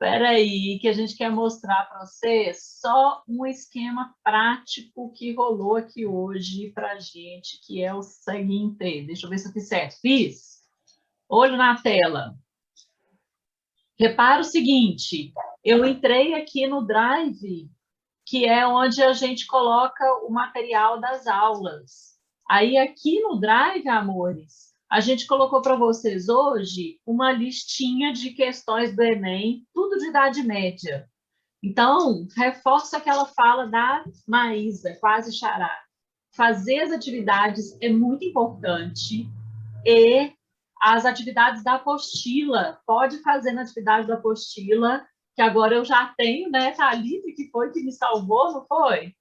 Espera aí, que a gente quer mostrar para vocês só um esquema prático que rolou aqui hoje para a gente, que é o seguinte. Deixa eu ver se eu fiz certo. Fiz. Olho na tela. Repara o seguinte, eu entrei aqui no Drive, que é onde a gente coloca o material das aulas. Aí aqui no Drive, amores, a gente colocou para vocês hoje uma listinha de questões do Enem, tudo de idade média. Então, reforça aquela fala da Maísa, quase xará. Fazer as atividades é muito importante e as atividades da apostila, pode fazer na atividade da apostila, que agora eu já tenho, né, Thalita, que foi que me salvou, não foi?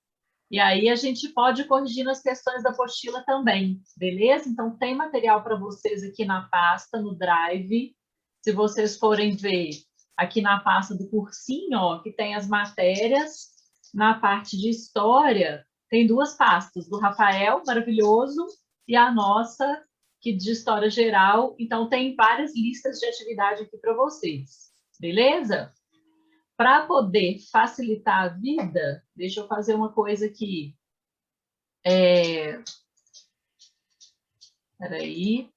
E aí a gente pode corrigir nas questões da apostila também, beleza? Então tem material para vocês aqui na pasta, no Drive. Se vocês forem ver aqui na pasta do cursinho, ó, que tem as matérias, na parte de história, tem duas pastas, do Rafael, maravilhoso, e a nossa, que de história geral. Então tem várias listas de atividade aqui para vocês, beleza? Para poder facilitar a vida, deixa eu fazer uma coisa aqui. Espera aí.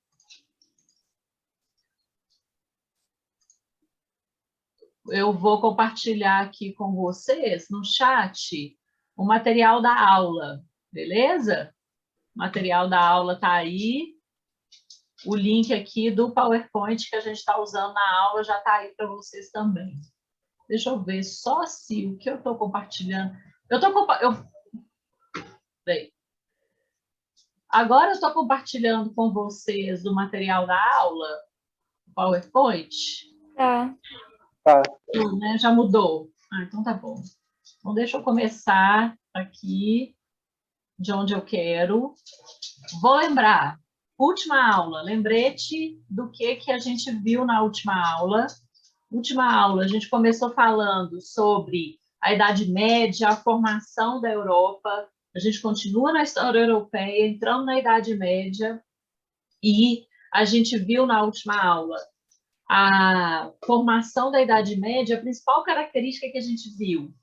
Eu vou compartilhar aqui com vocês, no chat, o material da aula, beleza? O material da aula está aí. O link aqui do PowerPoint que a gente está usando na aula já está aí para vocês também. Deixa eu ver só se o que eu estou compartilhando... Agora eu estou compartilhando com vocês o material da aula, o PowerPoint. Tá. Né? Já mudou. Ah, então tá bom. Então deixa eu começar aqui de onde eu quero. Vou lembrar. Última aula, lembrete do que a gente viu na última aula. Última aula, a gente começou falando sobre a Idade Média, a formação da Europa. A gente continua na história europeia, entrando na Idade Média. E a gente viu na última aula a formação da Idade Média, a principal característica que a gente viu,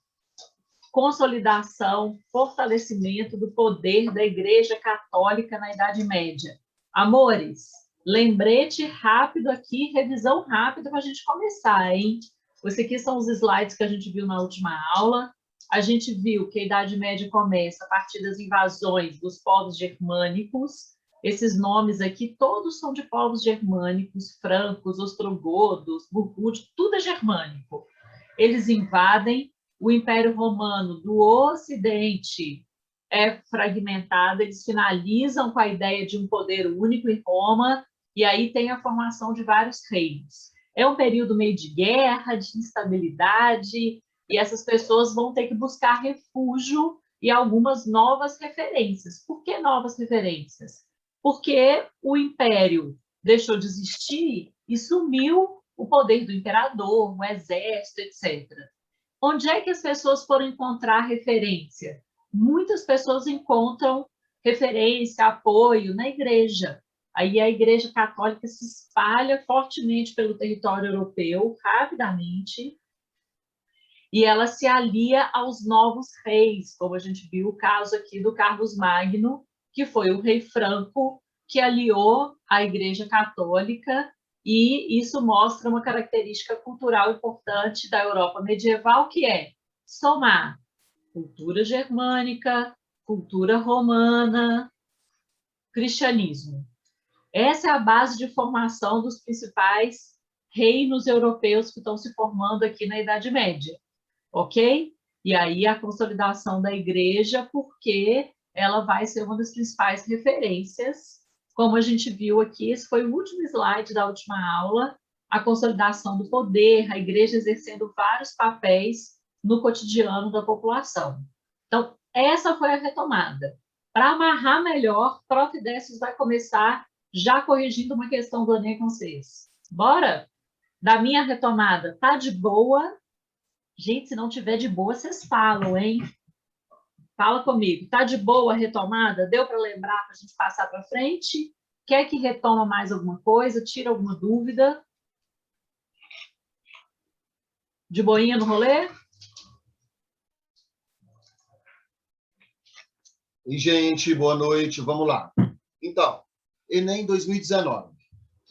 consolidação, fortalecimento do poder da Igreja Católica na Idade Média. Amores, lembrete rápido aqui, revisão rápida para a gente começar, hein? Esses aqui são os slides que a gente viu na última aula. A gente viu que a Idade Média começa a partir das invasões dos povos germânicos. Esses nomes aqui, todos são de povos germânicos, francos, ostrogodos, burgúndios, tudo é germânico. Eles invadem. O Império Romano do Ocidente é fragmentado, eles finalizam com a ideia de um poder único em Roma, e aí tem a formação de vários reinos. É um período meio de guerra, de instabilidade, e essas pessoas vão ter que buscar refúgio e algumas novas referências. Por que novas referências? Porque o Império deixou de existir e sumiu o poder do imperador, o exército, etc. Onde é que as pessoas foram encontrar referência? Muitas pessoas encontram referência, apoio na igreja. Aí a Igreja Católica se espalha fortemente pelo território europeu, rapidamente, e ela se alia aos novos reis, como a gente viu o caso aqui do Carlos Magno, que foi o rei franco que aliou a Igreja Católica, e isso mostra uma característica cultural importante da Europa medieval, que é somar cultura germânica, cultura romana, cristianismo. Essa é a base de formação dos principais reinos europeus que estão se formando aqui na Idade Média, ok? E aí a consolidação da igreja, porque ela vai ser uma das principais referências. Como a gente viu aqui, esse foi o último slide da última aula, a consolidação do poder, a igreja exercendo vários papéis no cotidiano da população. Então, essa foi a retomada. Para amarrar melhor, Prof. Décios vai começar já corrigindo uma questão do Enem com vocês. Bora? Da minha retomada, tá de boa? Gente, se não tiver de boa, vocês falam, hein? Fala comigo. Tá de boa a retomada? Deu para lembrar para a gente passar para frente? Quer que retoma mais alguma coisa? Tira alguma dúvida? De boinha no rolê? E, gente, boa noite, vamos lá. Então, Enem 2019.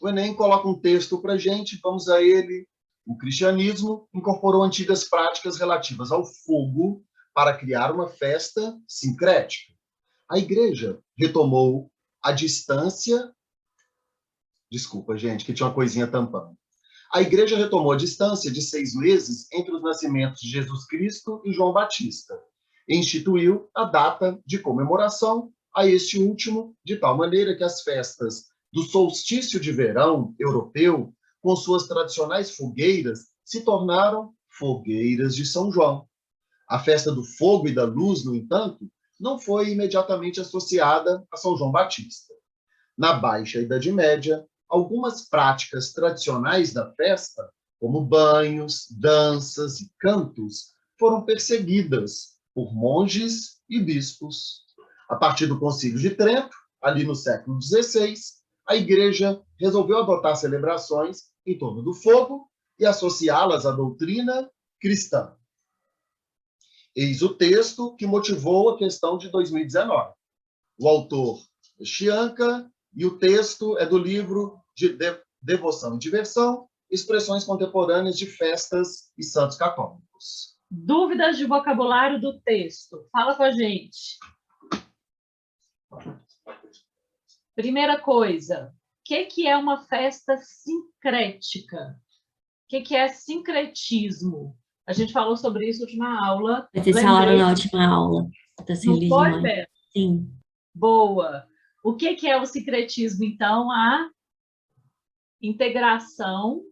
O Enem coloca um texto para a gente, vamos a ele. O cristianismo incorporou antigas práticas relativas ao fogo para criar uma festa sincrética. A igreja retomou a distância... Desculpa, gente, que tinha uma coisinha tampando. A igreja retomou a distância de 6 meses entre os nascimentos de Jesus Cristo e João Batista e instituiu a data de comemoração a este último, de tal maneira que as festas do solstício de verão europeu, com suas tradicionais fogueiras, se tornaram fogueiras de São João. A festa do fogo e da luz, no entanto, não foi imediatamente associada a São João Batista. Na Baixa Idade Média, algumas práticas tradicionais da festa, como banhos, danças e cantos, foram perseguidas por monges e bispos. A partir do Concílio de Trento, ali no século XVI, a Igreja resolveu adotar celebrações em torno do fogo e associá-las à doutrina cristã. Eis o texto que motivou a questão de 2019. O autor é Chianca, e o texto é do livro de Devoção e Diversão, Expressões Contemporâneas de Festas e Santos Católicos. Dúvidas de vocabulário do texto? Fala com a gente. Primeira coisa, o que é uma festa sincrética? O que é sincretismo? A gente falou sobre isso na última aula. Vocês falaram na última aula das Não foi, religiões. Bela? Sim. Boa. O que é o sincretismo, então? A integração,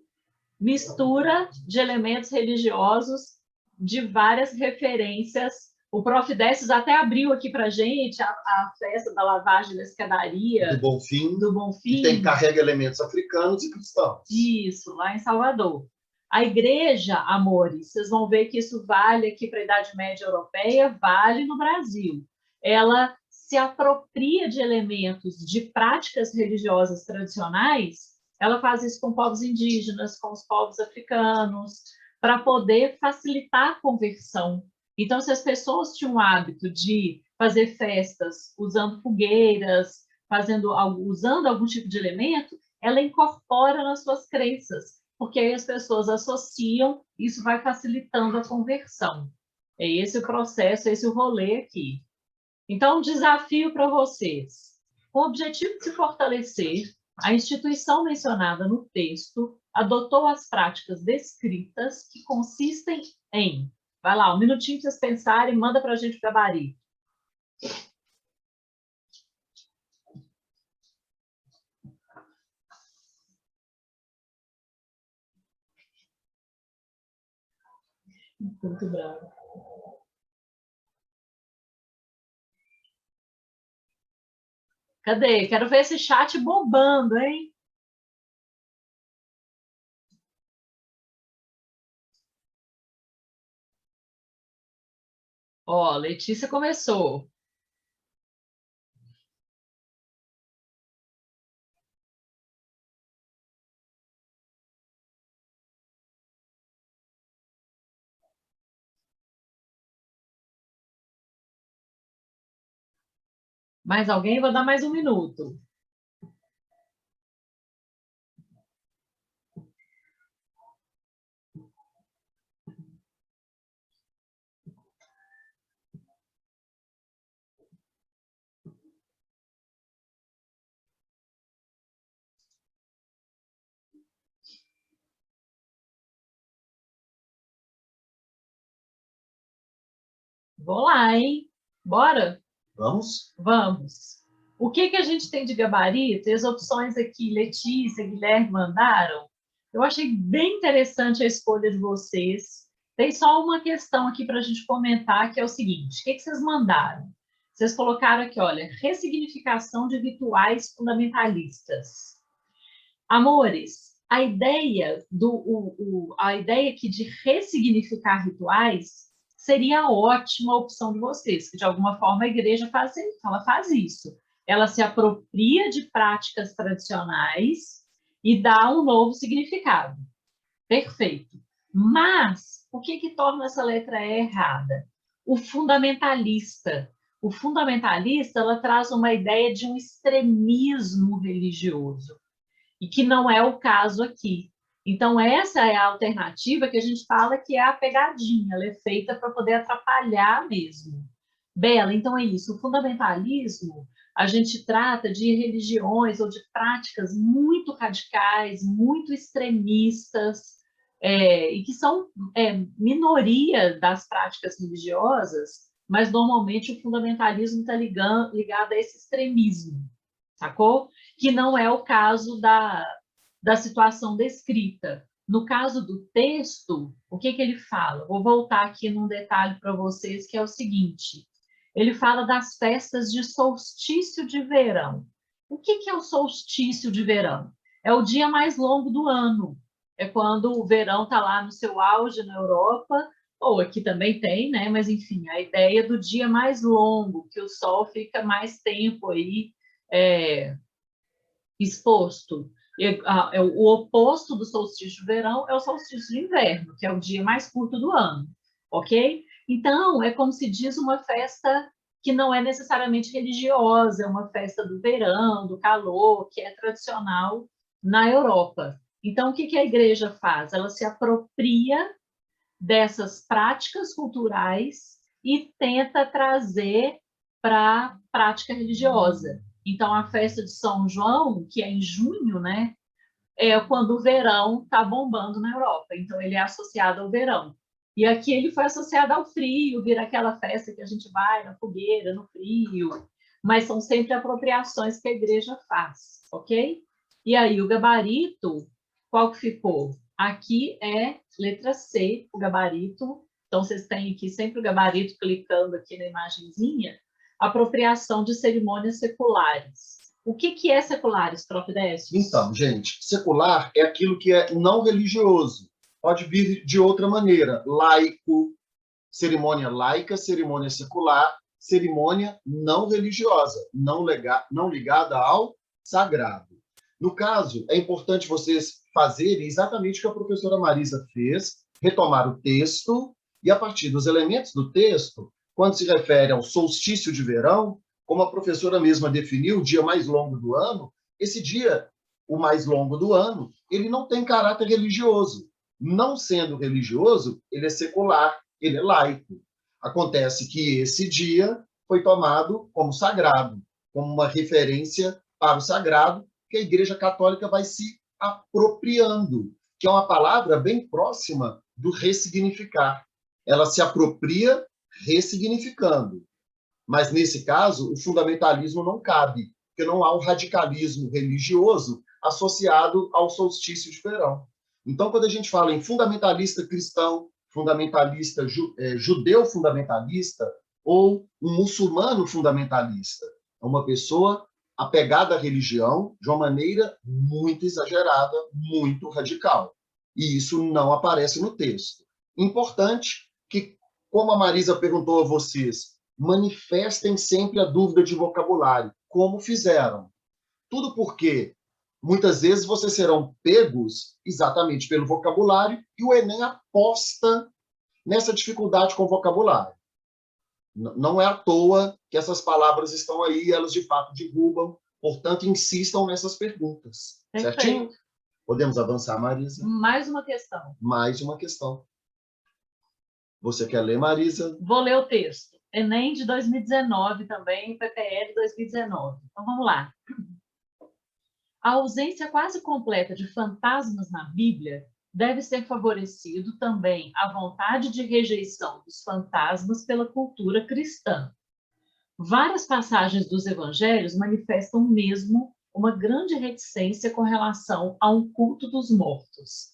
mistura de elementos religiosos de várias referências. O Prof. Décios até abriu aqui para a gente a festa da lavagem da escadaria. Do Bonfim. Do Bonfim. Que carrega elementos africanos e cristãos. Isso, lá em Salvador. A igreja, amores, vocês vão ver que isso vale aqui para a Idade Média Europeia, vale no Brasil. Ela se apropria de elementos de práticas religiosas tradicionais, ela faz isso com povos indígenas, com os povos africanos, para poder facilitar a conversão. Então, se as pessoas tinham o hábito de fazer festas usando fogueiras, usando algum tipo de elemento, ela incorpora nas suas crenças, porque aí as pessoas associam, isso vai facilitando a conversão. É esse o processo, esse o rolê aqui. Então, um desafio para vocês. Com o objetivo de se fortalecer, a instituição mencionada no texto adotou as práticas descritas que consistem em... Vai lá, um minutinho para vocês pensarem e manda para a gente o gabarito. Muito bravo. Cadê? Quero ver esse chat bombando, hein? Ó, Letícia começou. Mais alguém? Vou dar mais um minuto. Vou lá, hein? Bora? Vamos? Vamos. O que a gente tem de gabarito? E as opções aqui, Letícia, Guilherme mandaram. Eu achei bem interessante a escolha de vocês. Tem só uma questão aqui para a gente comentar, que é o seguinte. O que vocês mandaram? Vocês colocaram aqui, olha, ressignificação de rituais fundamentalistas. Amores, a ideia aqui de ressignificar rituais seria a ótima opção de vocês, que de alguma forma a igreja ela faz isso. Ela se apropria de práticas tradicionais e dá um novo significado. Perfeito. Mas, o que torna essa letra E errada? O fundamentalista. O fundamentalista, ela traz uma ideia de um extremismo religioso, e que não é o caso aqui. Então, essa é a alternativa que a gente fala que é a pegadinha, ela é feita para poder atrapalhar mesmo. Bela, então é isso. O fundamentalismo, a gente trata de religiões ou de práticas muito radicais, muito extremistas, e que são minoria das práticas religiosas, mas normalmente o fundamentalismo está ligado a esse extremismo, sacou? Que não é o caso da situação descrita. No caso do texto, o que ele fala? Vou voltar aqui num detalhe para vocês, que é o seguinte. Ele fala das festas de solstício de verão. O que é o solstício de verão? É o dia mais longo do ano. É quando o verão está lá no seu auge na Europa, ou aqui também tem, né? Mas, enfim, a ideia do dia mais longo, que o sol fica mais tempo aí exposto. O oposto do solstício de verão é o solstício de inverno, que é o dia mais curto do ano, ok? Então, é como se diz uma festa que não é necessariamente religiosa, é uma festa do verão, do calor, que é tradicional na Europa. Então, o que a igreja faz? Ela se apropria dessas práticas culturais e tenta trazer para a prática religiosa. Então, a festa de São João, que é em junho, né, é quando o verão está bombando na Europa. Então, ele é associado ao verão. E aqui ele foi associado ao frio, vira aquela festa que a gente vai na fogueira, no frio. Mas são sempre apropriações que a igreja faz, ok? E aí, o gabarito, qual que ficou? Aqui é letra C, o gabarito. Então, vocês têm aqui sempre o gabarito clicando aqui na imagenzinha. Apropriação de cerimônias seculares. O que é seculares, Prof. Décio? Então, gente, secular é aquilo que é não religioso. Pode vir de outra maneira. Laico, cerimônia laica, cerimônia secular, cerimônia não religiosa, não ligada ao sagrado. No caso, é importante vocês fazerem exatamente o que a professora Marisa fez, retomar o texto, e a partir dos elementos do texto, quando se refere ao solstício de verão, como a professora mesma definiu, o dia mais longo do ano, esse dia, o mais longo do ano, ele não tem caráter religioso. Não sendo religioso, ele é secular, ele é laico. Acontece que esse dia foi tomado como sagrado, como uma referência para o sagrado, que a Igreja Católica vai se apropriando, que é uma palavra bem próxima do ressignificar. Ela se apropria ressignificando. Mas, nesse caso, o fundamentalismo não cabe, porque não há um radicalismo religioso associado ao solstício de verão. Então, quando a gente fala em fundamentalista cristão, fundamentalista judeu fundamentalista ou um muçulmano fundamentalista, é uma pessoa apegada à religião de uma maneira muito exagerada, muito radical. E isso não aparece no texto. Importante que, como a Marisa perguntou a vocês, manifestem sempre a dúvida de vocabulário, como fizeram. Tudo porque muitas vezes vocês serão pegos exatamente pelo vocabulário e o Enem aposta nessa dificuldade com o vocabulário. Não é à toa que essas palavras estão aí, elas de fato derrubam, portanto, insistam nessas perguntas. Perfeito. Certinho? Podemos avançar, Marisa? Mais uma questão. Mais uma questão. Você quer ler, Marisa? Vou ler o texto. Enem de 2019 também, PPL 2019. Então, vamos lá. A ausência quase completa de fantasmas na Bíblia deve ser favorecido também a vontade de rejeição dos fantasmas pela cultura cristã. Várias passagens dos evangelhos manifestam mesmo uma grande reticência com relação a um culto dos mortos.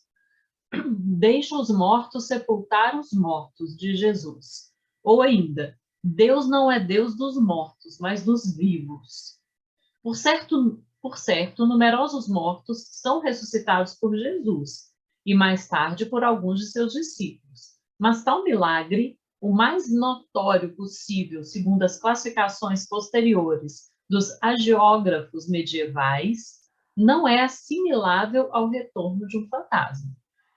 Deixa os mortos sepultar os mortos, de Jesus. Ou ainda, Deus não é Deus dos mortos, mas dos vivos. Por certo, numerosos mortos são ressuscitados por Jesus e mais tarde por alguns de seus discípulos. Mas tal milagre, o mais notório possível, segundo as classificações posteriores dos hagiógrafos medievais, não é assimilável ao retorno de um fantasma.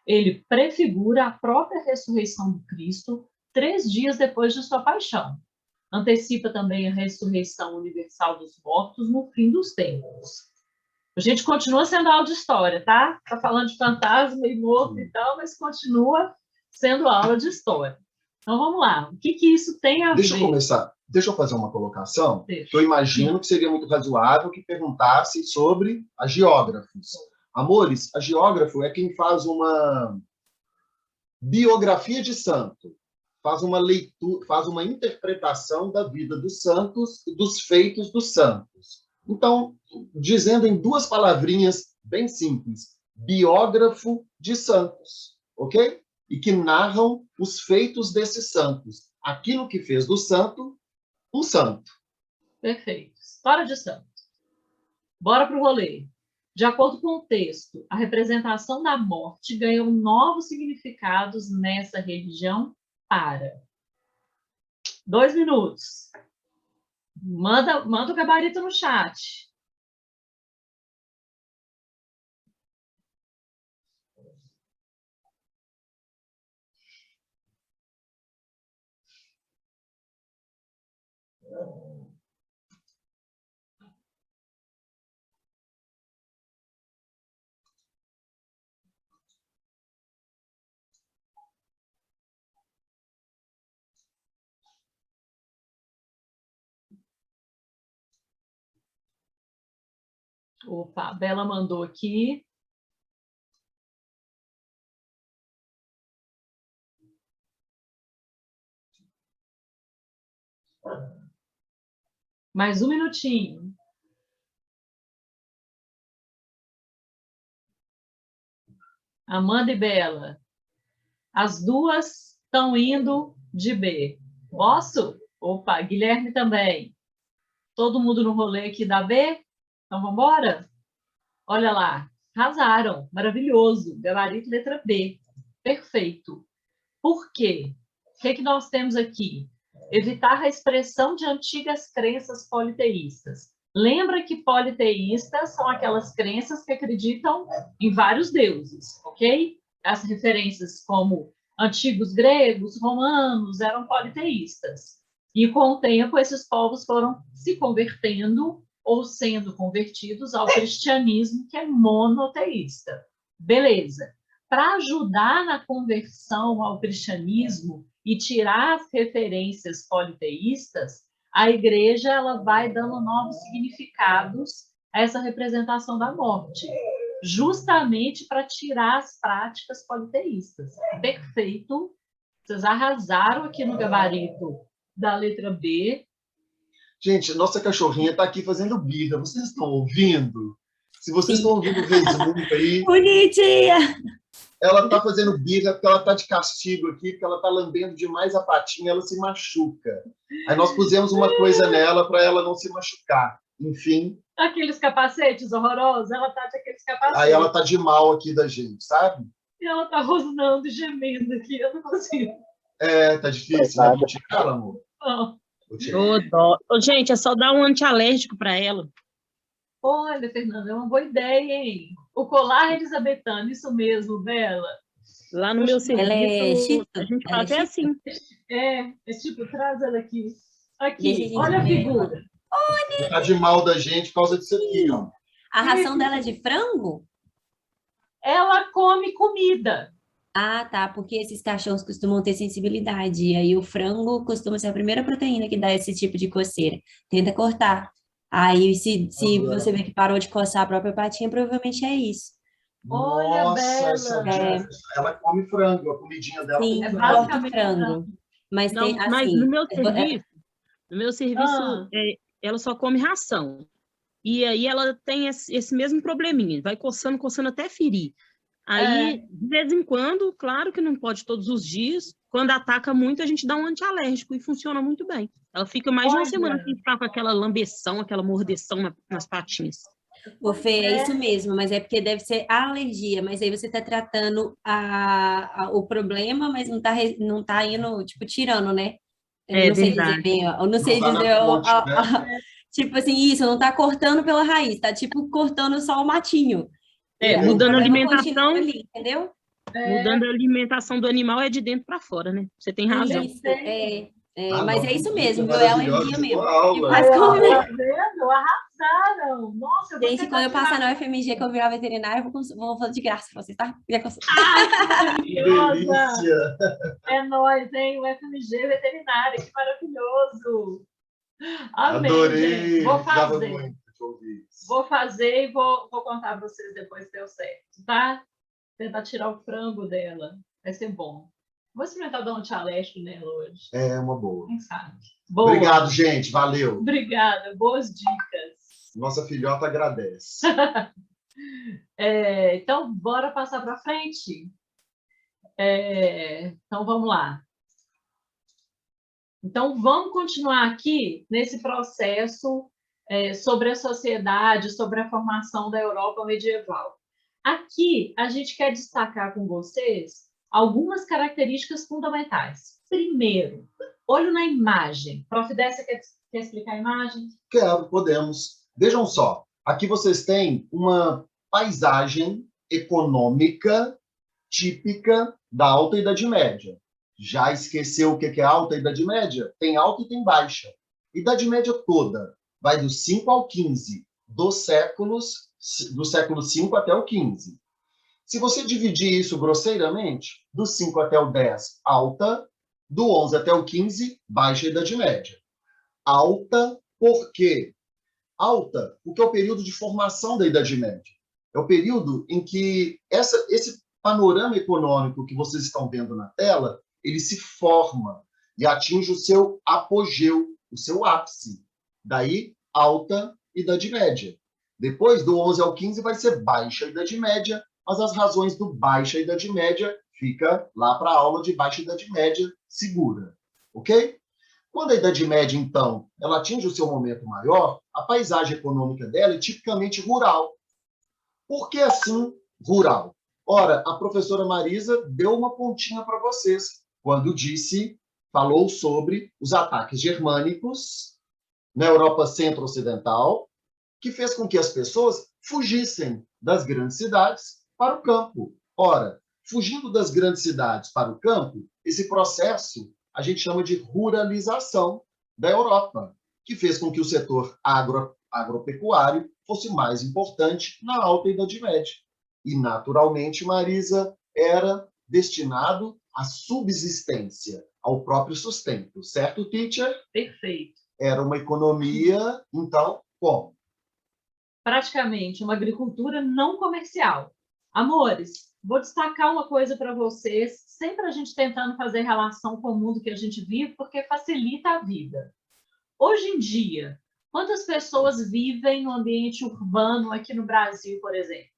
Ele prefigura a própria ressurreição do Cristo 3 dias depois de sua paixão. Antecipa também a ressurreição universal dos mortos no fim dos tempos. A gente continua sendo aula de história, tá? Tá falando de fantasma e morto e tal, mas continua sendo aula de história. Então, vamos lá. O que isso tem a ver? Deixa eu começar. Deixa eu fazer uma colocação. Que eu imagino que seria muito razoável que perguntasse sobre agiógrafos. Amores, agiógrafo é quem faz uma biografia de santo, faz uma leitura, faz uma interpretação da vida dos santos e dos feitos dos santos. Então, dizendo em 2 palavrinhas bem simples, biógrafo de santos, ok? E que narram os feitos desses santos. Aquilo que fez do santo, um santo. Perfeito. História de santo. Bora para o rolê. De acordo com o texto, a representação da morte ganhou novos significados nessa religião para 2 minutos. Manda o gabarito no chat. Opa, a Bela mandou aqui. Mais 1 minutinho. Amanda e Bela. As duas estão indo de B. Posso? Opa, Guilherme também. Todo mundo no rolê aqui da B? Então, vamos embora? Olha lá, arrasaram. Maravilhoso. Gabarito letra B. Perfeito. Por quê? O que nós temos aqui? Evitar a expressão de antigas crenças politeístas. Lembra que politeístas são aquelas crenças que acreditam em vários deuses, ok? As referências como antigos gregos, romanos, eram politeístas. E com o tempo, esses povos foram se convertendo ou sendo convertidos ao cristianismo, que é monoteísta. Beleza. Para ajudar na conversão ao cristianismo e tirar as referências politeístas, a igreja ela vai dando novos significados a essa representação da morte, justamente para tirar as práticas politeístas. Perfeito. Vocês arrasaram aqui no gabarito da letra B. Gente, nossa cachorrinha está aqui fazendo birra. Vocês estão ouvindo? Se vocês estão ouvindo o resmungo aí... Bonitinha! Ela está fazendo birra porque ela está de castigo aqui, porque ela está lambendo demais a patinha, ela se machuca. Aí nós pusemos uma coisa nela para ela não se machucar. Enfim. Aqueles capacetes horrorosos, ela está de aqueles capacetes. Aí ela está de mal aqui da gente, sabe? E ela está rosnando e gemendo aqui, eu não consigo. É, tá difícil, né? Vou tirar, amor. Não. Ô, gente, é só dar um antialérgico para ela. Olha, Fernanda, é uma boa ideia, hein? O colar elizabetano, isso mesmo, Bela. Lá no meu serviço, a gente faz até assim. É tipo, traz ela aqui. Aqui, olha a figura. Tá de mal da gente por causa disso aqui, ó. A ração dela é de frango? Ela come comida. Ah, tá, porque esses cachorros costumam ter sensibilidade, e aí o frango costuma ser a primeira proteína que dá esse tipo de coceira. Tenta cortar. Aí, se você vê que parou de coçar a própria patinha, provavelmente é isso. Olha, Nossa, Bela. ela come frango, a comidinha dela. Sim, É corta basicamente frango. Mas Não, tem, mas assim... no meu serviço, ela só come ração. E aí ela tem esse mesmo probleminha, vai coçando até ferir. Aí, de vez em quando, claro que não pode todos os dias, quando ataca muito, a gente dá um antialérgico e funciona muito bem. Ela fica mais de uma semana sem ficar com aquela lambeção, aquela mordeção nas patinhas. Ô, Fê, é isso mesmo, mas é porque deve ser a alergia, mas aí você está tratando o problema, mas não tá indo, tipo, tirando, né? Eu não sei dizer bem, ó. Eu não sei dizer, tipo assim, isso, não tá cortando pela raiz, tá tipo cortando só o matinho. Mudando a alimentação. Ali, entendeu? Mudando a alimentação do animal é de dentro para fora, né? Você tem razão. Isso, mas não, é isso que mesmo, dica viu? É alergia maravilhosa, mesmo. boa aula. Faz comigo. Tá vendo? Arrasaram. Nossa, eu vou Gente, tentar quando eu passar tirar. na UFMG, que eu virar veterinária, vou fazer de graça pra vocês, tá? Ai, que Que maravilhosa! delícia! É nóis, hein? O FMG veterinária, que maravilhoso! Amei, gente. Adorei, Vou precisava fazer. muito de ouvir isso. Vou fazer e vou contar para vocês depois se deu certo, tá? Tentar tirar o frango dela. Vai ser bom. Vou experimentar dar um tchaleste nela hoje. É uma boa. Quem sabe? Boa. Obrigado, gente. Valeu. Obrigada. Boas dicas. Nossa filhota agradece. Então, bora passar para frente? Então, vamos lá. Então, vamos continuar aqui nesse processo sobre a sociedade, sobre a formação da Europa medieval. Aqui, a gente quer destacar com vocês algumas características fundamentais. Primeiro, olho na imagem. Prof. Décia, quer explicar a imagem? Quero, podemos. Vejam só, aqui vocês têm uma paisagem econômica típica da Alta Idade Média. Já esqueceu o que é Alta Idade Média? Tem alta e tem baixa. Idade Média toda vai do 5 ao 15, do século 5 até o 15. Se você dividir isso grosseiramente, do 5 até o 10, alta, do 11 até o 15, baixa Idade Média. Alta, por quê? Alta, porque é o período de formação da Idade Média. É o período em que esse panorama econômico que vocês estão vendo na tela, ele se forma e atinge o seu apogeu, o seu ápice. Daí, alta Idade Média. Depois, do 11 ao 15, vai ser baixa Idade Média, mas as razões do baixa Idade Média fica lá para a aula de baixa Idade Média segura. Ok? Quando a Idade Média, então, ela atinge o seu momento maior, a paisagem econômica dela é tipicamente rural. Por que assim rural? Ora, a professora Marisa deu uma pontinha para vocês quando falou sobre os ataques germânicos na Europa centro-ocidental, que fez com que as pessoas fugissem das grandes cidades para o campo. Ora, fugindo das grandes cidades para o campo, esse processo a gente chama de ruralização da Europa, que fez com que o setor agropecuário fosse mais importante na Alta Idade Média. E, naturalmente, Marisa, era destinado à subsistência, ao próprio sustento. Certo, teacher? Perfeito. Era uma economia, então, como? Praticamente uma agricultura não comercial. Amores, vou destacar uma coisa para vocês, sempre a gente tentando fazer relação com o mundo que a gente vive, porque facilita a vida. Hoje em dia, quantas pessoas vivem no ambiente urbano aqui no Brasil, por exemplo?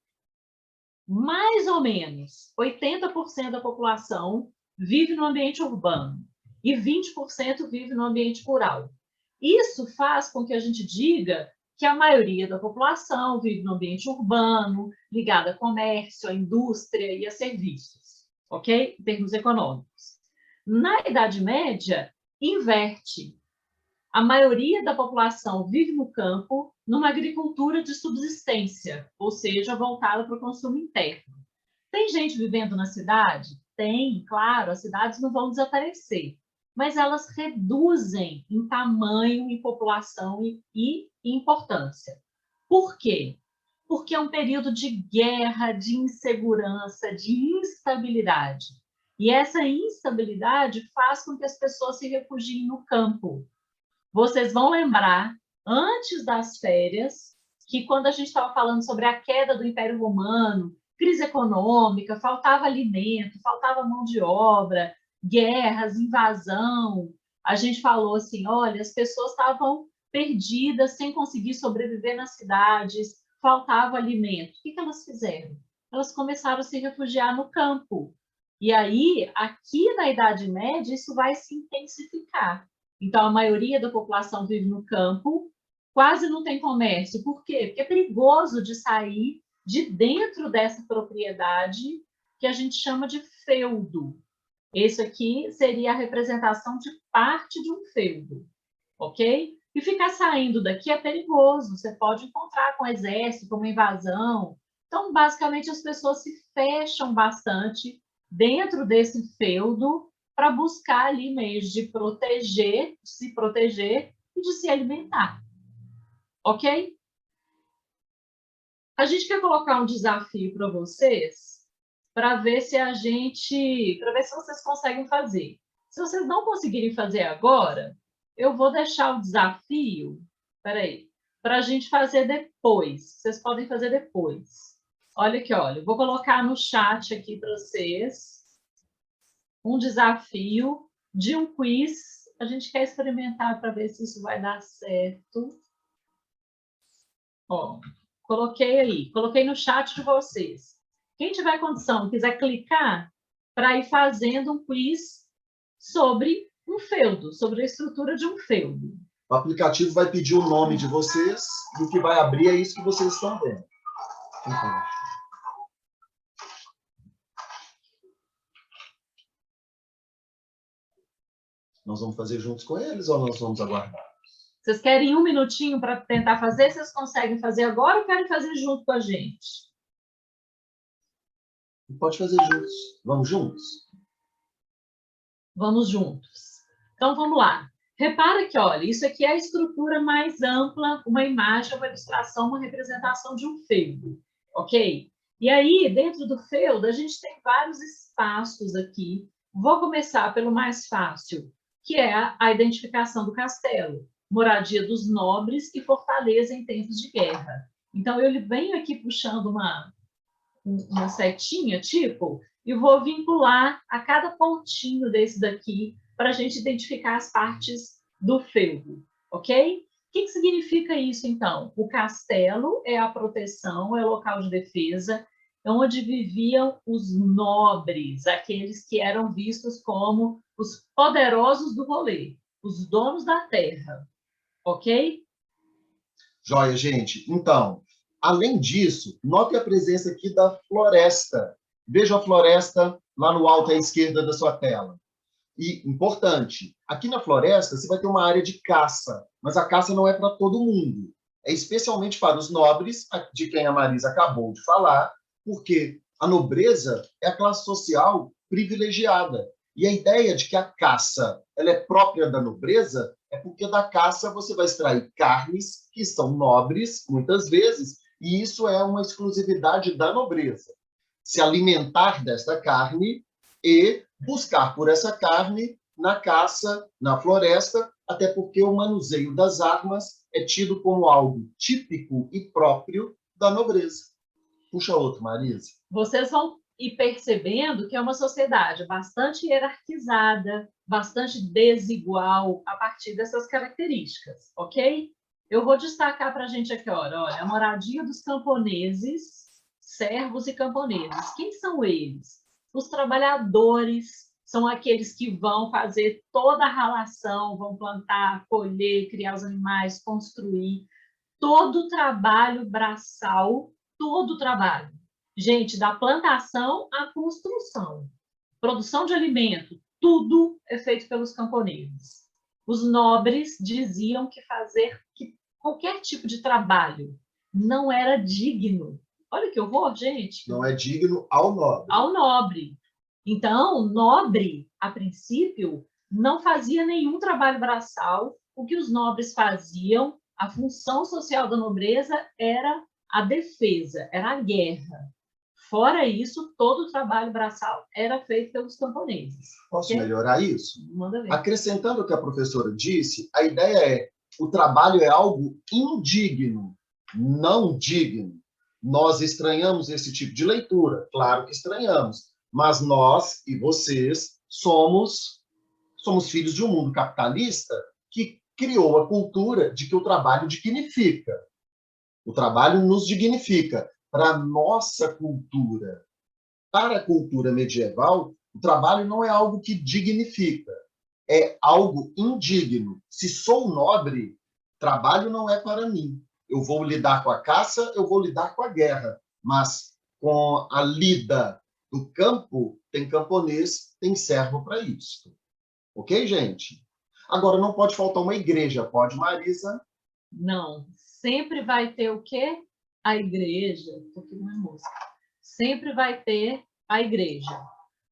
Mais ou menos 80% da população vive no ambiente urbano e 20% vive no ambiente rural. Isso faz com que a gente diga que a maioria da população vive no ambiente urbano, ligada a comércio, à indústria e a serviços, ok? Em termos econômicos. Na Idade Média, inverte. A maioria da população vive no campo, numa agricultura de subsistência, ou seja, voltada para o consumo interno. Tem gente vivendo na cidade? Tem, claro, as cidades não vão desaparecer, mas elas reduzem em tamanho, em população e importância. Por quê? Porque é um período de guerra, de insegurança, de instabilidade. E essa instabilidade faz com que as pessoas se refugiem no campo. Vocês vão lembrar, antes das férias, que quando a gente estava falando sobre a queda do Império Romano, crise econômica, faltava alimento, faltava mão de obra, guerras, invasão, a gente falou assim, olha, as pessoas estavam perdidas, sem conseguir sobreviver nas cidades, faltava alimento. O que elas fizeram? Elas começaram a se refugiar no campo. E aí, aqui na Idade Média, isso vai se intensificar. Então, a maioria da população vive no campo, quase não tem comércio. Por quê? Porque é perigoso de sair de dentro dessa propriedade que a gente chama de feudo. Esse aqui seria a representação de parte de um feudo, ok? E ficar saindo daqui é perigoso. Você pode encontrar com exército, com uma invasão, Então, basicamente, as pessoas se fecham bastante dentro desse feudo para buscar ali meios de proteger, se proteger e de se alimentar. Ok? A gente quer colocar um desafio para vocês, para ver se para ver se vocês conseguem fazer. Se vocês não conseguirem fazer agora, eu vou deixar o desafio, para a gente fazer depois. Vocês podem fazer depois. Olha aqui, olha, eu vou colocar no chat aqui para vocês um desafio de um quiz. A gente quer experimentar para ver se isso vai dar certo. Ó, coloquei no chat de vocês. Quem tiver condição, quiser clicar para ir fazendo um quiz sobre um feudo, sobre a estrutura de um feudo. O aplicativo vai pedir o nome de vocês e o que vai abrir é isso que vocês estão vendo. Então. Nós vamos fazer juntos com eles ou nós vamos aguardar? Vocês querem um minutinho para tentar fazer? Vocês conseguem fazer agora ou querem fazer junto com a gente? Pode fazer juntos. Vamos juntos? Vamos juntos. Então, vamos lá. Repara que, olha, isso aqui é a estrutura mais ampla, uma imagem, uma ilustração, uma representação de um feudo, ok? E aí, dentro do feudo, a gente tem vários espaços aqui. Vou começar pelo mais fácil, que é a identificação do castelo, moradia dos nobres e fortaleza em tempos de guerra. Então, eu venho aqui puxando uma setinha, tipo, e vou vincular a cada pontinho desse daqui para a gente identificar as partes do feudo, ok? O que significa isso, então? O castelo é a proteção, é o local de defesa, onde viviam os nobres, aqueles que eram vistos como os poderosos do rolê, os donos da terra, ok? Joia, gente. Então, além disso, note a presença aqui da floresta. Veja a floresta lá no alto à esquerda da sua tela. E, importante, aqui na floresta você vai ter uma área de caça, mas a caça não é para todo mundo. É especialmente para os nobres, de quem a Marisa acabou de falar, porque a nobreza é a classe social privilegiada. E a ideia de que a caça ela é própria da nobreza é porque da caça você vai extrair carnes que são nobres, muitas vezes, e isso é uma exclusividade da nobreza. Se alimentar desta carne e buscar por essa carne na caça, na floresta, até porque o manuseio das armas é tido como algo típico e próprio da nobreza. Puxa outro, Marisa. Vocês vão ir percebendo que é uma sociedade bastante hierarquizada, bastante desigual a partir dessas características, ok? Eu vou destacar para a gente aqui, olha, a moradia dos camponeses, servos e camponeses. Quem são eles? Os trabalhadores são aqueles que vão fazer toda a ralação, vão plantar, colher, criar os animais, construir. Todo o trabalho braçal, todo o trabalho. Gente, da plantação à construção, produção de alimento, tudo é feito pelos camponeses. Os nobres diziam que qualquer tipo de trabalho não era digno. Olha que horror, gente. Não é digno ao nobre. Ao nobre. Então, o nobre, a princípio, não fazia nenhum trabalho braçal. O que os nobres faziam, a função social da nobreza era a defesa, era a guerra. Fora isso, todo o trabalho braçal era feito pelos camponeses. Posso melhorar isso? Manda ver. Acrescentando o que a professora disse, a ideia é o trabalho é algo indigno, não digno. Nós estranhamos esse tipo de leitura, claro que estranhamos, mas nós e vocês somos filhos de um mundo capitalista que criou a cultura de que o trabalho dignifica. O trabalho nos dignifica. Para a nossa cultura, para a cultura medieval, o trabalho não é algo que dignifica, é algo indigno. Se sou nobre, trabalho não é para mim. Eu vou lidar com a caça, eu vou lidar com a guerra, mas com a lida do campo, tem camponês, tem servo para isso. Ok, gente? Agora, não pode faltar uma igreja, pode, Marisa? Não. Sempre vai ter o quê? a igreja, porque não é música, sempre vai ter a igreja.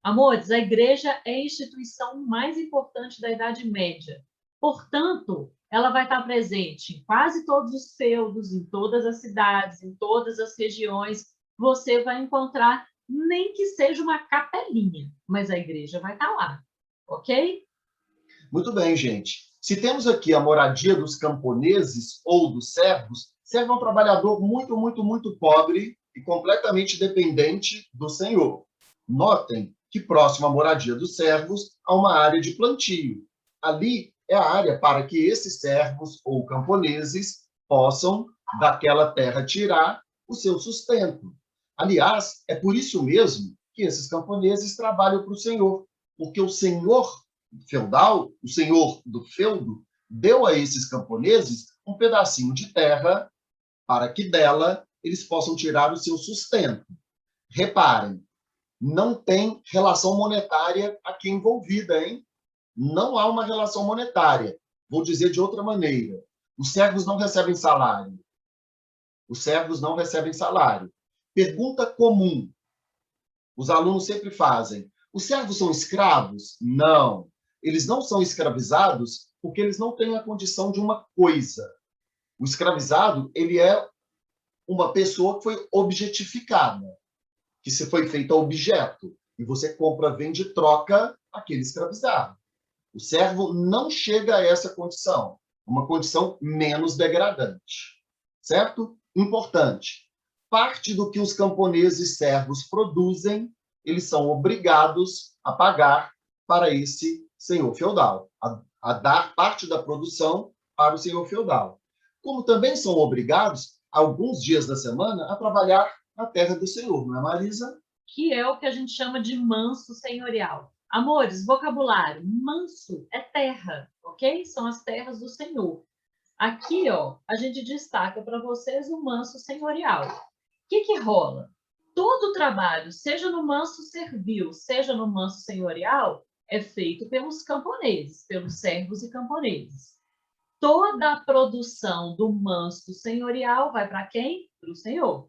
Amores, a igreja é a instituição mais importante da Idade Média. Portanto, ela vai estar presente em quase todos os feudos, em todas as cidades, em todas as regiões. Você vai encontrar, nem que seja uma capelinha, mas a igreja vai estar lá, ok? Muito bem, gente. Se temos aqui a moradia dos camponeses ou dos servos, servo é um trabalhador muito, muito, muito pobre e completamente dependente do Senhor. Notem que próximo à moradia dos servos há uma área de plantio. Ali é a área para que esses servos ou camponeses possam daquela terra tirar o seu sustento. Aliás, é por isso mesmo que esses camponeses trabalham para o Senhor, porque o Senhor feudal, o senhor do feudo, deu a esses camponeses um pedacinho de terra para que dela eles possam tirar o seu sustento. Reparem, não tem relação monetária aqui envolvida, hein? Não há uma relação monetária. Vou dizer de outra maneira. Os servos não recebem salário. Os servos não recebem salário. Pergunta comum. Os alunos sempre fazem. Os servos são escravos? Não. Eles não são escravizados porque eles não têm a condição de uma coisa. O escravizado, ele é uma pessoa que foi objetificada, que se foi feita objeto, e você compra, vende, troca aquele escravizado. O servo não chega a essa condição, uma condição menos degradante. Certo? Importante. Parte do que os camponeses servos produzem, eles são obrigados a pagar para esse senhor feudal, a dar parte da produção para o senhor feudal. Como também são obrigados, alguns dias da semana, a trabalhar na terra do senhor, não é, Marisa? Que é o que a gente chama de manso senhorial. Amores, vocabulário, manso é terra, ok? São as terras do senhor. Aqui, ó, a gente destaca para vocês o manso senhorial. O que rola? Todo o trabalho, seja no manso servil, seja no manso senhorial, é feito pelos camponeses, pelos servos e camponeses. Toda a produção do manso senhorial vai para quem? Para o senhor.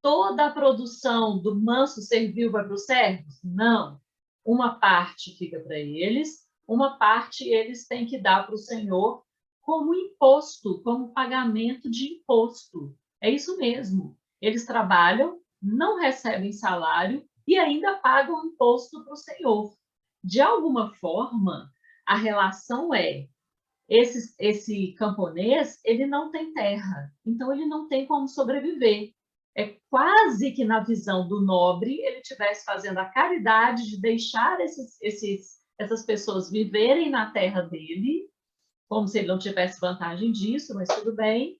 Toda a produção do manso servil vai para os servos? Não. Uma parte fica para eles, uma parte eles têm que dar para o senhor como imposto, como pagamento de imposto. É isso mesmo. Eles trabalham, não recebem salário e ainda pagam imposto para o senhor. De alguma forma, a relação é esse camponês, ele não tem terra, então ele não tem como sobreviver. É quase que na visão do nobre ele estivesse fazendo a caridade de deixar essas pessoas viverem na terra dele, como se ele não tivesse vantagem disso, mas tudo bem.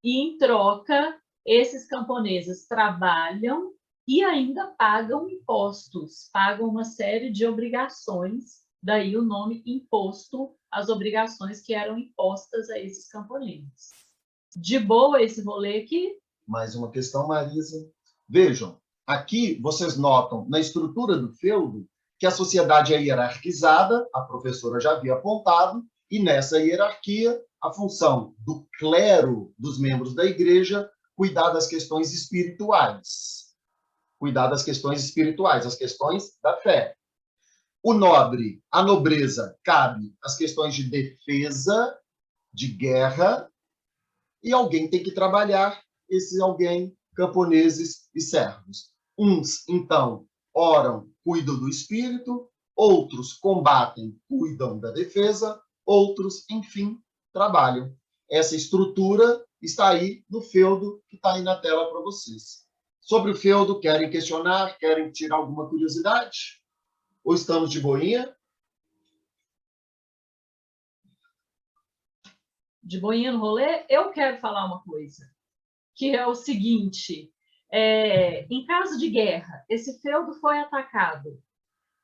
E, em troca, esses camponeses trabalham e ainda pagam impostos, pagam uma série de obrigações, daí o nome imposto, as obrigações que eram impostas a esses camponeses. De boa esse rolê aqui? Mais uma questão, Marisa. Vejam, aqui vocês notam na estrutura do feudo que a sociedade é hierarquizada, a professora já havia apontado, e nessa hierarquia, a função do clero, dos membros da igreja, cuidar das questões espirituais. Cuidar das questões espirituais, as questões da fé. O nobre, a nobreza, cabe as questões de defesa, de guerra, e alguém tem que trabalhar, esse alguém, camponeses e servos. Uns, então, oram, cuidam do espírito, outros combatem, cuidam da defesa, outros, enfim, trabalham. Essa estrutura está aí no feudo que está aí na tela para vocês. Sobre o feudo, querem questionar? Querem tirar alguma curiosidade? Ou estamos de boinha? De boinha no rolê? Eu quero falar uma coisa, que é o seguinte, em caso de guerra, esse feudo foi atacado.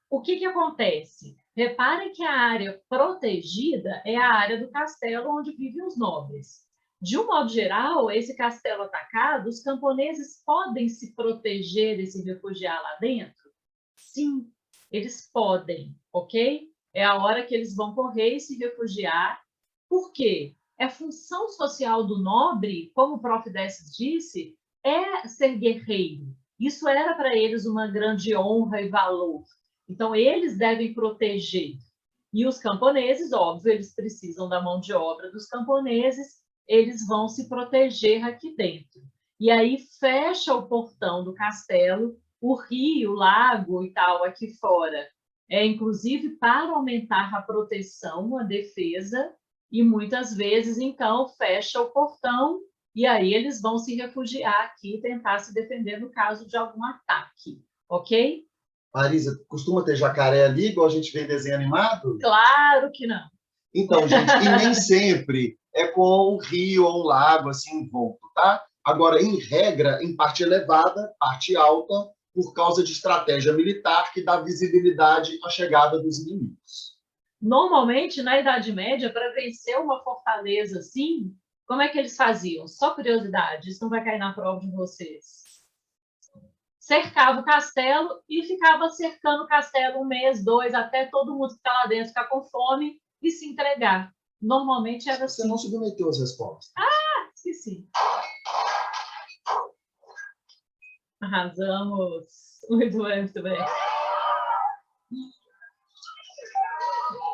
O que acontece? Reparem que a área protegida é a área do castelo onde vivem os nobres. De um modo geral, esse castelo atacado, os camponeses podem se proteger e se refugiar lá dentro? Sim, eles podem, ok? É a hora que eles vão correr e se refugiar. Por quê? A função social do nobre, como o prof. Desses disse, é ser guerreiro. Isso era para eles uma grande honra e valor. Então, eles devem proteger. E os camponeses, óbvio, eles precisam da mão de obra dos camponeses, eles vão se proteger aqui dentro. E aí fecha o portão do castelo, o rio, o lago e tal aqui fora. Inclusive para aumentar a proteção, a defesa, e muitas vezes, então, fecha o portão e aí eles vão se refugiar aqui e tentar se defender no caso de algum ataque, ok? Marisa, costuma ter jacaré ali, igual a gente vê em desenho animado? Claro que não. Então, gente, e nem sempre é com um rio ou um lago assim envolto, tá? Agora, em regra, em parte elevada, parte alta, por causa de estratégia militar que dá visibilidade à chegada dos inimigos. Normalmente, na Idade Média, para vencer uma fortaleza assim, como é que eles faziam? Só curiosidade, isso não vai cair na prova de vocês. Cercava o castelo e ficava cercando o castelo 1 mês, 2, até todo mundo que está lá dentro ficar com fome e se entregar. Normalmente era assim. Você não submeteu as respostas. Ah, esqueci. Arrasamos. Muito bem, muito bem.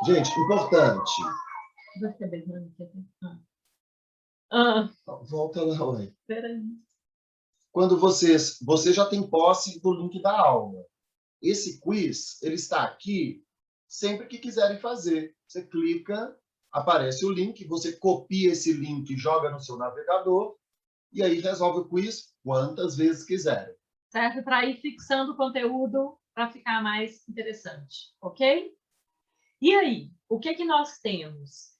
Gente, importante. Vai ficar beijando aqui. Volta lá, ué. Espera aí. Quando você já tem posse do link da aula. Esse quiz, ele está aqui sempre que quiserem fazer. Você clica, aparece o link, você copia esse link, joga no seu navegador e aí resolve o quiz quantas vezes quiserem. Serve para ir fixando o conteúdo para ficar mais interessante, ok? E aí, o que nós temos?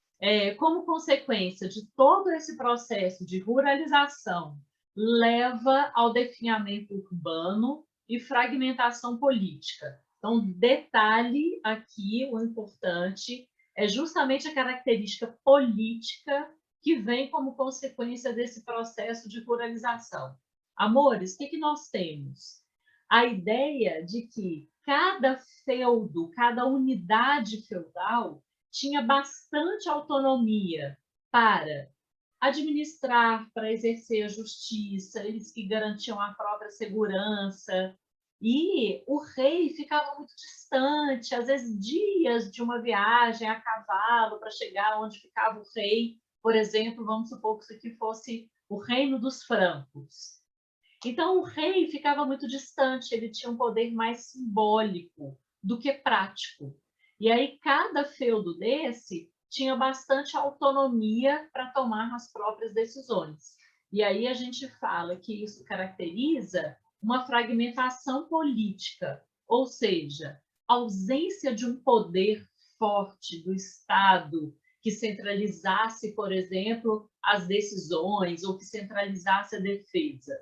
Como consequência de todo esse processo de ruralização, leva ao definhamento urbano e fragmentação política. Então, detalhe aqui, o importante, é justamente a característica política que vem como consequência desse processo de ruralização. Amores, o que nós temos? A ideia de que cada feudo, cada unidade feudal tinha bastante autonomia para administrar, para exercer a justiça, eles que garantiam a própria segurança. E o rei ficava muito distante, às vezes dias de uma viagem a cavalo para chegar onde ficava o rei. Por exemplo, vamos supor que isso aqui fosse o reino dos francos. Então, o rei ficava muito distante, ele tinha um poder mais simbólico do que prático. E aí, cada feudo desse tinha bastante autonomia para tomar as próprias decisões. E aí a gente fala que isso caracteriza uma fragmentação política, ou seja, ausência de um poder forte do Estado que centralizasse, por exemplo, as decisões ou que centralizasse a defesa.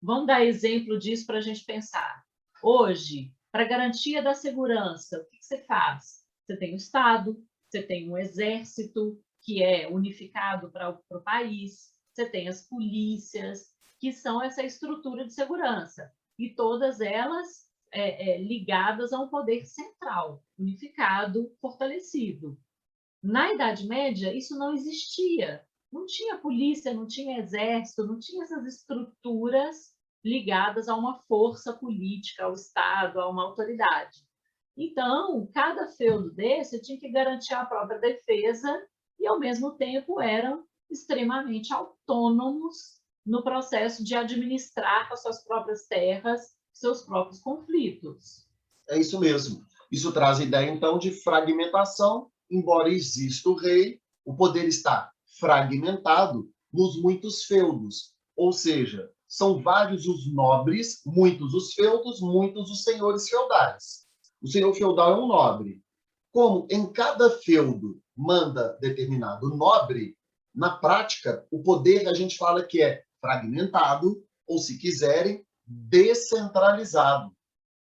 Vamos dar exemplo disso para a gente pensar. Hoje, para garantia da segurança, o que você faz? Você tem o Estado, você tem um exército que é unificado para o país, você tem as polícias, que são essa estrutura de segurança, e todas elas ligadas a um poder central, unificado, fortalecido. Na Idade Média, isso não existia. Não tinha polícia, não tinha exército, não tinha essas estruturas ligadas a uma força política, ao Estado, a uma autoridade. Então, cada feudo desse tinha que garantir a própria defesa e, ao mesmo tempo, eram extremamente autônomos no processo de administrar as suas próprias terras, seus próprios conflitos. É isso mesmo. Isso traz a ideia, então, de fragmentação. Embora exista o rei, o poder está fragmentado nos muitos feudos, ou seja, são vários os nobres, muitos os feudos, muitos os senhores feudais. O senhor feudal é um nobre. Como em cada feudo manda determinado nobre, na prática, o poder a gente fala que é fragmentado, ou, se quiserem, descentralizado.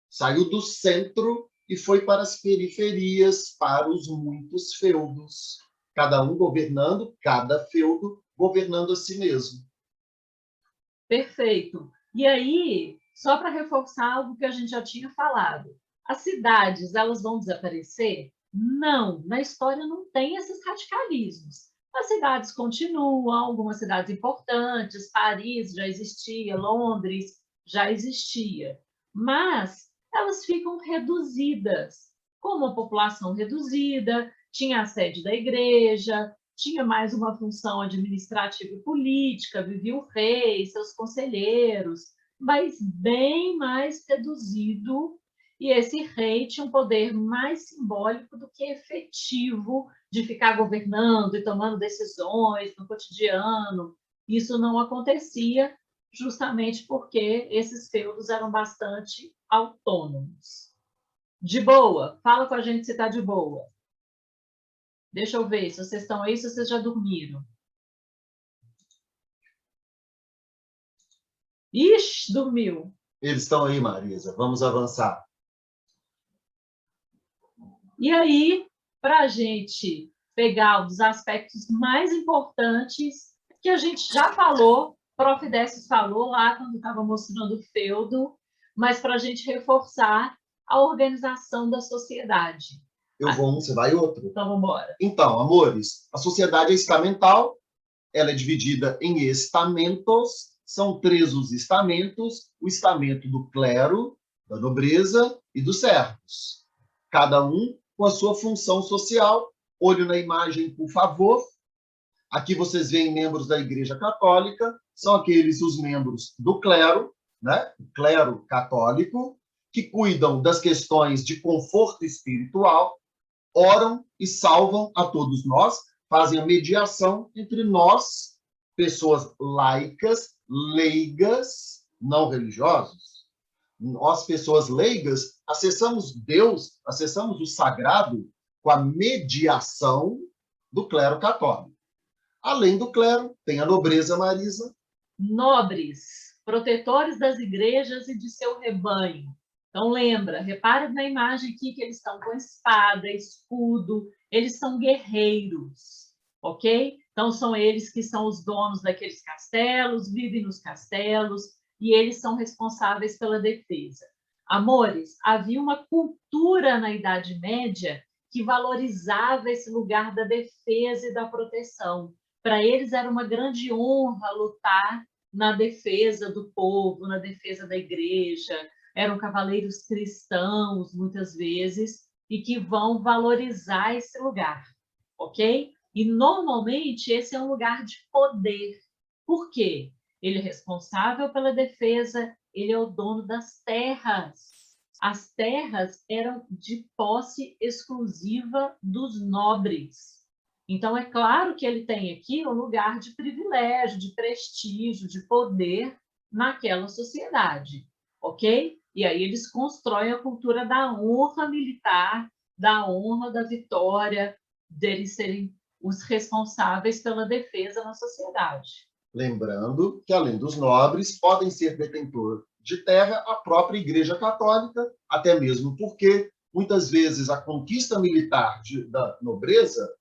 Saiu do centro e foi para as periferias, para os muitos feudos. Cada um governando, cada feudo governando a si mesmo. Perfeito. E aí, só para reforçar algo que a gente já tinha falado, as cidades, elas vão desaparecer? Não, na história não tem esses radicalismos. As cidades continuam, algumas cidades importantes, Paris já existia, Londres já existia, mas elas ficam reduzidas. Com uma população reduzida, tinha a sede da igreja, tinha mais uma função administrativa e política, vivia o rei, seus conselheiros, mas bem mais reduzido, e esse rei tinha um poder mais simbólico do que efetivo de ficar governando e tomando decisões no cotidiano. Isso não acontecia justamente porque esses feudos eram bastante autônomos. De boa, fala com a gente se está de boa. Deixa eu ver se vocês estão aí, se vocês já dormiram. Ixi, dormiu. Eles estão aí, Marisa. Vamos avançar. E aí, para a gente pegar os aspectos mais importantes que a gente já falou, Prof. Décio falou lá quando estava mostrando o feudo, mas para a gente reforçar a organização da sociedade. Eu vou um, você vai outro. Então, vamos embora. Então, amores, a sociedade é estamental, ela é dividida em estamentos, são 3 os estamentos, o estamento do clero, da nobreza e dos servos. Cada um com a sua função social. Olho na imagem, por favor. Aqui vocês veem membros da Igreja Católica, são aqueles os membros do clero, né? O clero católico, que cuidam das questões de conforto espiritual, oram e salvam a todos nós, fazem a mediação entre nós, pessoas laicas, leigas, não religiosos. Nós, pessoas leigas, acessamos Deus, acessamos o sagrado com a mediação do clero católico. Além do clero, tem a nobreza, Marisa. Nobres, protetores das igrejas e de seu rebanho. Então, lembra, repara na imagem aqui que eles estão com espada, escudo, eles são guerreiros, ok? Então, são eles que são os donos daqueles castelos, vivem nos castelos, e eles são responsáveis pela defesa. Amores, havia uma cultura na Idade Média que valorizava esse lugar da defesa e da proteção. Para eles era uma grande honra lutar na defesa do povo, na defesa da igreja. Eram cavaleiros cristãos, muitas vezes, e que vão valorizar esse lugar, ok? E, normalmente, esse é um lugar de poder. Por quê? Ele é responsável pela defesa, ele é o dono das terras. As terras eram de posse exclusiva dos nobres. Então, é claro que ele tem aqui um lugar de privilégio, de prestígio, de poder naquela sociedade, ok? E aí eles constroem a cultura da honra militar, da honra da vitória, deles serem os responsáveis pela defesa na sociedade. Lembrando que, além dos nobres, podem ser detentor de terra a própria Igreja Católica, até mesmo porque, muitas vezes, a conquista militar da nobreza,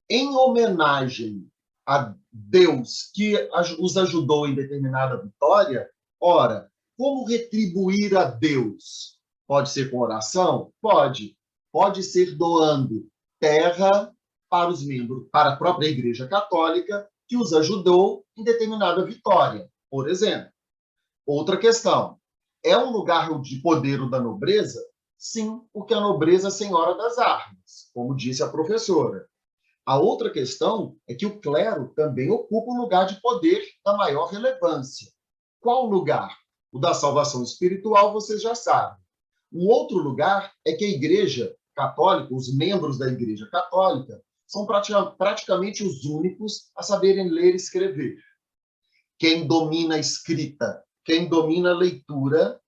em homenagem a Deus que os ajudou em determinada vitória, ora, como retribuir a Deus? Pode ser com oração? Pode. Pode ser doando terra para os membros, para a própria Igreja Católica, que os ajudou em determinada vitória, por exemplo. Outra questão, é um lugar de poder o da nobreza? Sim, porque a nobreza é senhora das armas, como disse a professora. A outra questão é que o clero também ocupa um lugar de poder da maior relevância. Qual lugar? O da salvação espiritual, vocês já sabem. Um outro lugar é que a Igreja Católica, os membros da Igreja Católica, são praticamente os únicos a saberem ler e escrever. Quem domina a escrita, quem domina a leitura,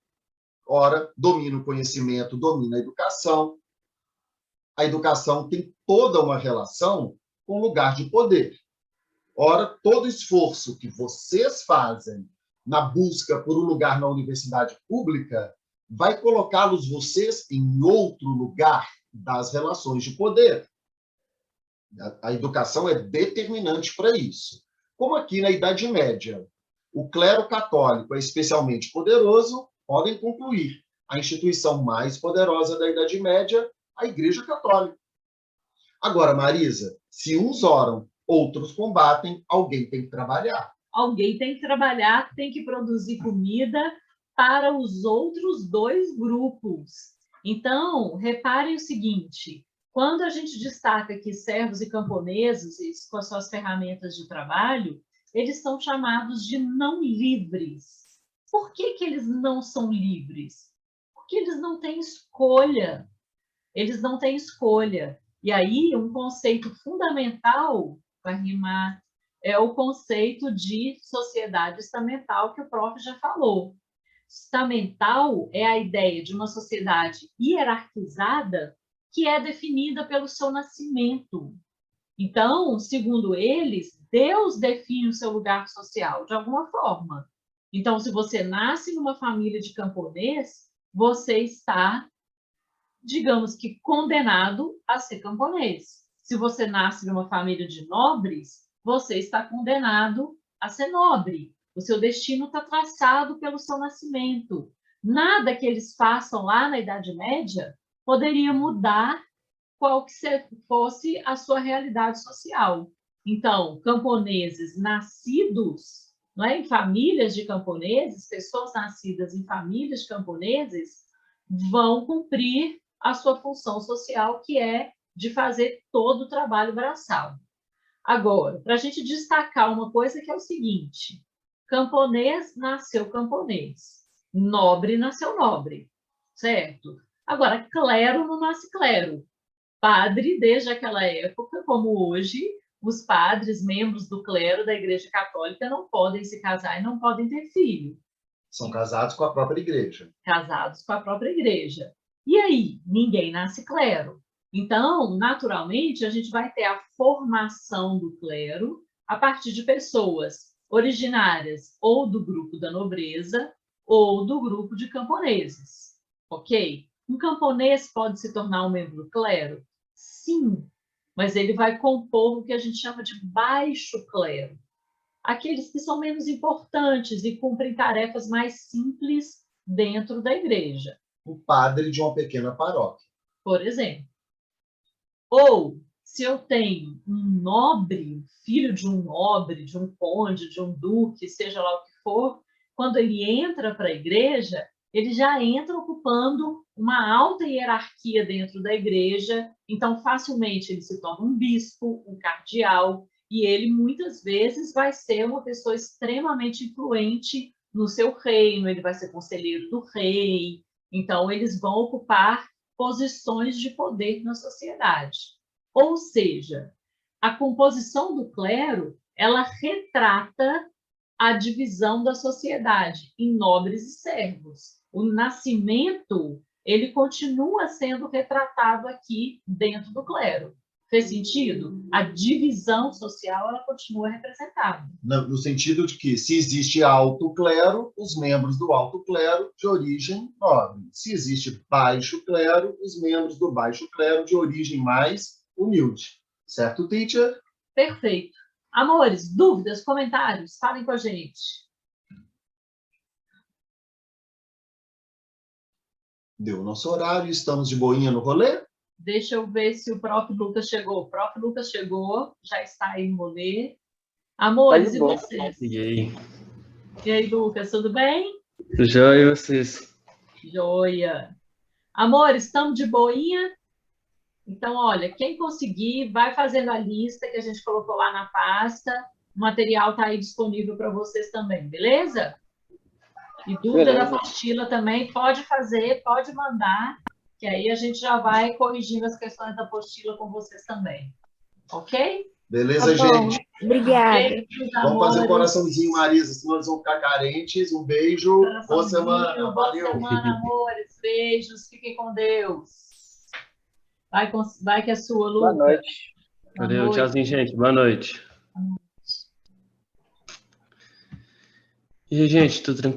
ora, domina o conhecimento, domina a educação. A educação tem toda uma relação com o lugar de poder. Ora, todo esforço que vocês fazem na busca por um lugar na universidade pública vai colocá-los vocês em outro lugar das relações de poder. A educação é determinante para isso. Como aqui na Idade Média, o clero católico é especialmente poderoso, podem concluir a instituição mais poderosa da Idade Média, a Igreja Católica. Agora, Marisa, se uns oram outros combatem, alguém tem que trabalhar. Alguém tem que trabalhar, tem que produzir comida para os outros dois grupos. Então, reparem o seguinte, quando a gente destaca aqui servos e camponeses com as suas ferramentas de trabalho, eles são chamados de não livres. Por que eles não são livres? Porque eles não têm escolha. Eles não têm escolha. E aí, um conceito fundamental, para rimar, é o conceito de sociedade estamental, que o prof já falou. Estamental é a ideia de uma sociedade hierarquizada que é definida pelo seu nascimento. Então, segundo eles, Deus define o seu lugar social, de alguma forma. Então, se você nasce numa família de camponês, você está, digamos que, condenado a ser camponês. Se você nasce numa família de nobres, você está condenado a ser nobre. O seu destino está traçado pelo seu nascimento. Nada que eles façam lá na Idade Média poderia mudar qual que fosse a sua realidade social. Então, camponeses nascidos, não é, em famílias de camponeses, pessoas nascidas em famílias de camponeses, vão cumprir a sua função social, que é de fazer todo o trabalho braçal. Agora, para a gente destacar uma coisa que é o seguinte, camponês nasceu camponês, nobre nasceu nobre, certo? Agora, clero não nasce clero. Padre, desde aquela época, como hoje, os padres, membros do clero da Igreja Católica, não podem se casar e não podem ter filho. São casados com a própria igreja. Casados com a própria igreja. E aí? Ninguém nasce clero. Então, naturalmente, a gente vai ter a formação do clero a partir de pessoas originárias ou do grupo da nobreza ou do grupo de camponeses. Ok? Um camponês pode se tornar um membro do clero? Sim, mas ele vai compor o que a gente chama de baixo clero. Aqueles que são menos importantes e cumprem tarefas mais simples dentro da igreja. O padre de uma pequena paróquia. Por exemplo. Ou, se eu tenho um nobre, filho de um nobre, de um conde, de um duque, seja lá o que for, quando ele entra para a igreja, ele já entra ocupando uma alta hierarquia dentro da igreja, então facilmente ele se torna um bispo, um cardeal, e ele muitas vezes vai ser uma pessoa extremamente influente no seu reino, ele vai ser conselheiro do rei, então eles vão ocupar posições de poder na sociedade. Ou seja, a composição do clero, ela retrata a divisão da sociedade em nobres e servos. O nascimento, ele continua sendo retratado aqui dentro do clero. Fez sentido? A divisão social, ela continua representada. No sentido de que, se existe alto clero, os membros do alto clero de origem nobre. Se existe baixo clero, os membros do baixo clero de origem mais humilde. Certo, teacher? Perfeito. Amores, dúvidas, comentários? Falem com a gente. Deu o nosso horário, estamos de boinha no rolê? Deixa eu ver se o prof. Lucas chegou. O prof. Lucas chegou, já está aí no rolê. Amores, e vocês? E aí, Lucas, tudo bem? Joia, e vocês? Joia. Amores, estamos de boinha? Então, olha, quem conseguir, vai fazendo a lista que a gente colocou lá na pasta. O material está aí disponível para vocês também, beleza? E dúvida da apostila também, pode fazer, pode mandar, que aí a gente já vai corrigindo as questões da apostila com vocês também. Ok? Beleza, gente? Obrigada. Beijos, Vamos fazer um amores. coraçãozinho, Marisa, senão eles vão ficar carentes. Um beijo, boa semana. Valeu. Boa semana, amores. Beijos, fiquem com Deus. Vai que é sua, Lucas. Boa noite. Valeu, tchauzinho, gente. Boa noite. E aí, gente, tudo tranquilo?